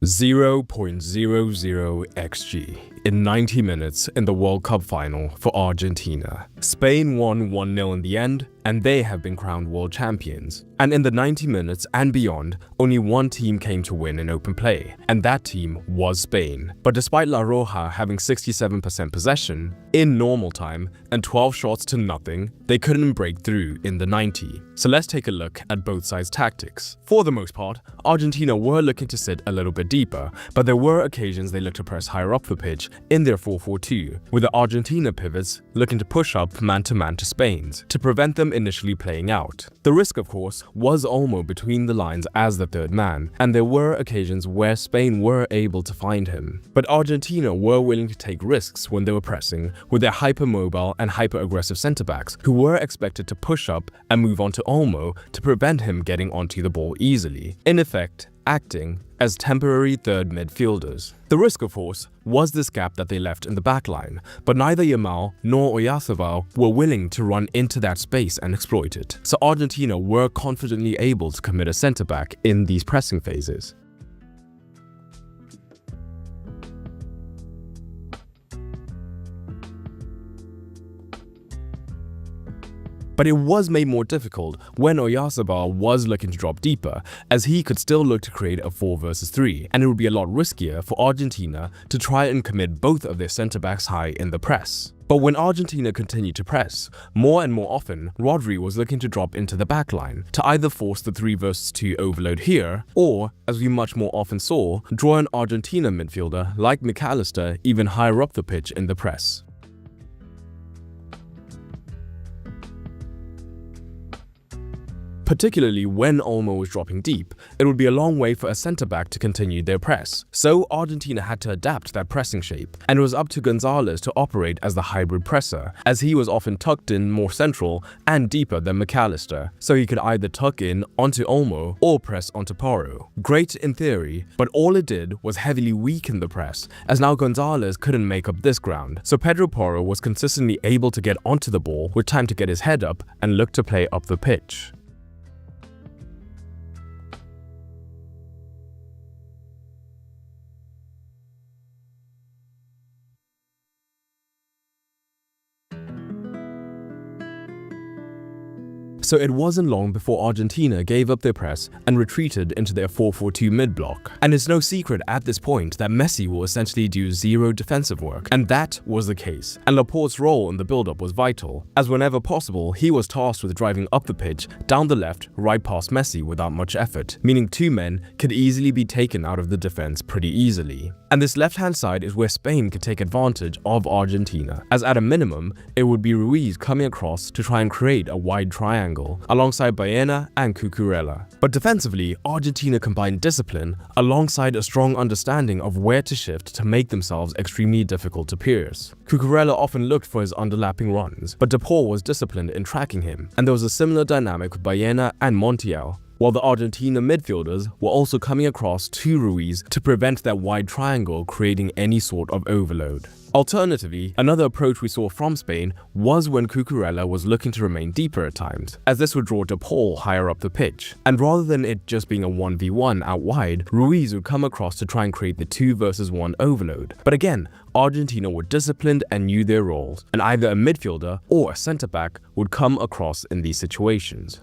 0.00 xg in 90 minutes in the World Cup final for Argentina. Spain won 1-0 in the end, and they have been crowned world champions. And in the 90 minutes and beyond, only one team came to win in open play, and that team was Spain. But despite La Roja having 67% possession in normal time and 12 shots to nothing, they couldn't break through in the 90. So let's take a look at both sides' tactics. For the most part, Argentina were looking to sit a little bit deeper, but there were occasions they looked to press higher up the pitch in their 4-4-2, with the Argentina pivots looking to push up man-to-man to Spain's to prevent them initially playing out. The risk, of course, was Olmo between the lines as the third man, and there were occasions where Spain were able to find him. But Argentina were willing to take risks when they were pressing with their hyper-mobile and hyper-aggressive centre-backs, who were expected to push up and move on to Olmo to prevent him getting onto the ball easily, in effect acting as temporary third midfielders. The risk, of course, was this gap that they left in the backline, but neither Yamal nor Oyarzabal were willing to run into that space and exploit it, so Argentina were confidently able to commit a centre-back in these pressing phases. But it was made more difficult when Oyarzabal was looking to drop deeper, as he could still look to create a 4 versus 3, and it would be a lot riskier for Argentina to try and commit both of their centre-backs high in the press. But when Argentina continued to press, more and more often, Rodri was looking to drop into the backline to either force the 3 versus 2 overload here, or, as we much more often saw, draw an Argentina midfielder like McAllister even higher up the pitch in the press. Particularly when Olmo was dropping deep, it would be a long way for a centre-back to continue their press, so Argentina had to adapt that pressing shape, and it was up to Gonzalez to operate as the hybrid presser, as he was often tucked in more central and deeper than McAllister, so he could either tuck in onto Olmo or press onto Porro. Great in theory, but all it did was heavily weaken the press, as now Gonzalez couldn't make up this ground, so Pedro Porro was consistently able to get onto the ball with time to get his head up and look to play up the pitch. So it wasn't long before Argentina gave up their press and retreated into their 4-4-2 mid-block. And it's no secret at this point that Messi will essentially do zero defensive work, and that was the case. And Laporte's role in the build-up was vital, as whenever possible he was tasked with driving up the pitch, down the left, right past Messi without much effort, meaning two men could easily be taken out of the defense pretty easily. And this left-hand side is where Spain could take advantage of Argentina, as at a minimum, it would be Ruiz coming across to try and create a wide triangle alongside Baena and Cucurella. But defensively, Argentina combined discipline alongside a strong understanding of where to shift to make themselves extremely difficult to pierce. Cucurella often looked for his underlapping runs, but De Paul was disciplined in tracking him, and there was a similar dynamic with Baena and Montiel, while the Argentina midfielders were also coming across to Ruiz to prevent that wide triangle creating any sort of overload. Alternatively, another approach we saw from Spain was when Cucurella was looking to remain deeper at times, as this would draw De Paul higher up the pitch. And rather than it just being a 1v1 out wide, Ruiz would come across to try and create the 2 versus 1 overload. But again, Argentina were disciplined and knew their roles, and either a midfielder or a centre-back would come across in these situations.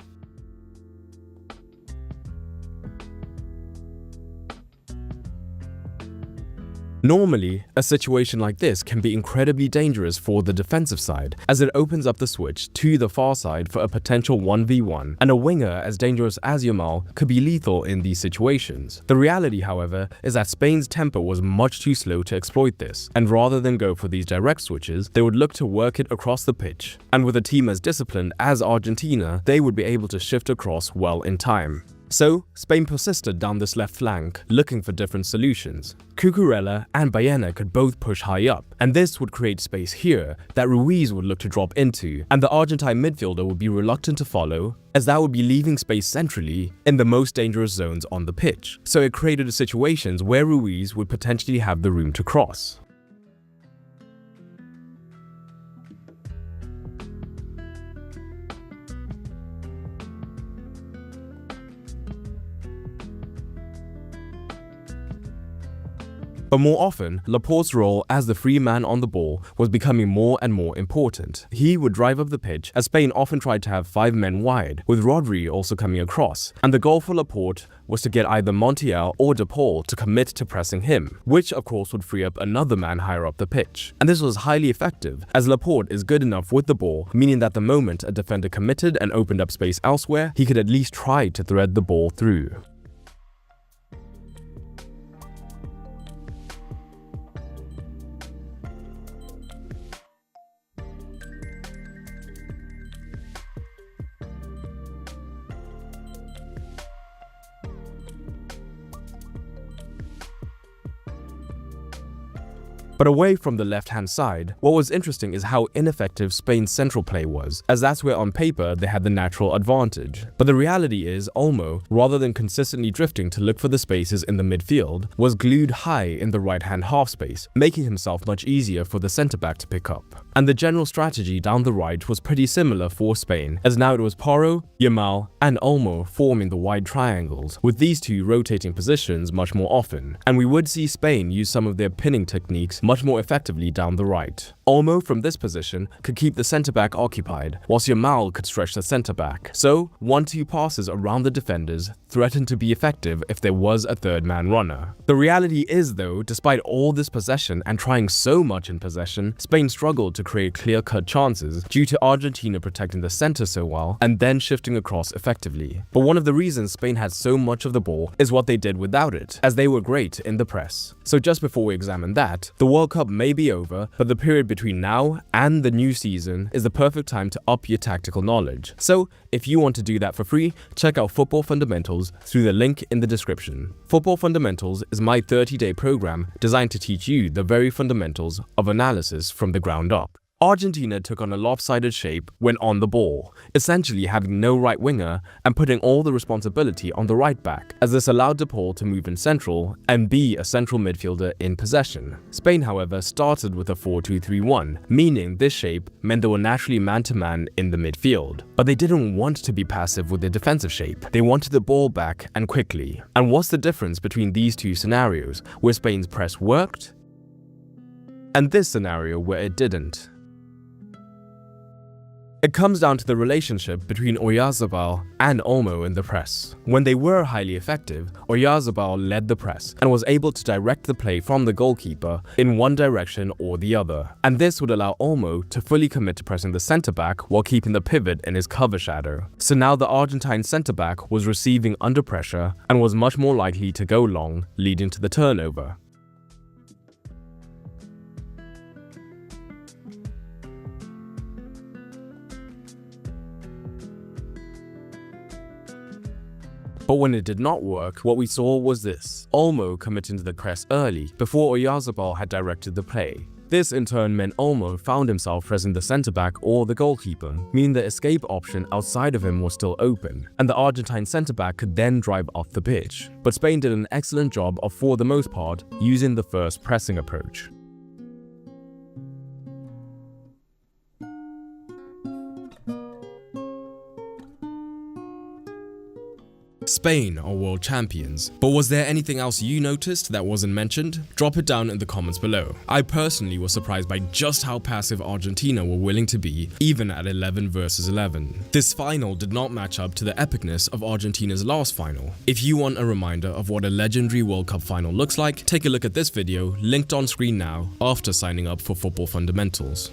Normally, a situation like this can be incredibly dangerous for the defensive side, as it opens up the switch to the far side for a potential 1v1, and a winger as dangerous as Yamal could be lethal in these situations. The reality, however, is that Spain's tempo was much too slow to exploit this, and rather than go for these direct switches, they would look to work it across the pitch. And with a team as disciplined as Argentina, they would be able to shift across well in time. So, Spain persisted down this left flank, looking for different solutions. Cucurella and Baena could both push high up, and this would create space here that Ruiz would look to drop into, and the Argentine midfielder would be reluctant to follow, as that would be leaving space centrally in the most dangerous zones on the pitch. So it created situations where Ruiz would potentially have the room to cross. But more often, Laporte's role as the free man on the ball was becoming more and more important. He would drive up the pitch, as Spain often tried to have 5 men wide, with Rodri also coming across, and the goal for Laporte was to get either Montiel or De Paul to commit to pressing him, which of course would free up another man higher up the pitch. And this was highly effective, as Laporte is good enough with the ball, meaning that the moment a defender committed and opened up space elsewhere, he could at least try to thread the ball through. But away from the left-hand side, what was interesting is how ineffective Spain's central play was, as that's where on paper they had the natural advantage. But the reality is Olmo, rather than consistently drifting to look for the spaces in the midfield, was glued high in the right-hand half space, making himself much easier for the centre-back to pick up. And the general strategy down the right was pretty similar for Spain, as now it was Porro, Yamal, and Olmo forming the wide triangles, with these two rotating positions much more often. And we would see Spain use some of their pinning techniques much more effectively down the right. Olmo from this position could keep the centre-back occupied, whilst Yamal could stretch the centre-back. So 1-2 passes around the defenders threatened to be effective if there was a third man runner. The reality is though, despite all this possession and trying so much in possession, Spain struggled to create clear-cut chances due to Argentina protecting the centre so well and then shifting across effectively. But one of the reasons Spain had so much of the ball is what they did without it, as they were great in the press. So just before we examine that, the World Cup may be over, but the period between now and the new season is the perfect time to up your tactical knowledge. So if you want to do that for free, check out Football Fundamentals through the link in the description. Football Fundamentals is my 30-day program designed to teach you the very fundamentals of analysis from the ground up. Argentina took on a lopsided shape when on the ball, essentially having no right winger and putting all the responsibility on the right back, as this allowed De Paul to move in central and be a central midfielder in possession. Spain, however, started with a 4-2-3-1, meaning this shape meant they were naturally man-to-man in the midfield. But they didn't want to be passive with their defensive shape. They wanted the ball back and quickly. And what's the difference between these two scenarios, where Spain's press worked and this scenario where it didn't? It comes down to the relationship between Oyarzabal and Olmo in the press. When they were highly effective, Oyarzabal led the press and was able to direct the play from the goalkeeper in one direction or the other. And this would allow Olmo to fully commit to pressing the centre-back while keeping the pivot in his cover shadow. So now the Argentine centre-back was receiving under pressure and was much more likely to go long, leading to the turnover. But when it did not work, what we saw was this: Olmo committing to the press early, before Oyarzabal had directed the play. This in turn meant Olmo found himself pressing the centre-back or the goalkeeper, meaning the escape option outside of him was still open, and the Argentine centre-back could then drive off the pitch. But Spain did an excellent job of, for the most part, using the first pressing approach. Spain are world champions, but was there anything else you noticed that wasn't mentioned? Drop it down in the comments below. I personally was surprised by just how passive Argentina were willing to be, even at 11 versus 11. This final did not match up to the epicness of Argentina's last final. If you want a reminder of what a legendary World Cup final looks like, take a look at this video linked on screen now after signing up for Football Fundamentals.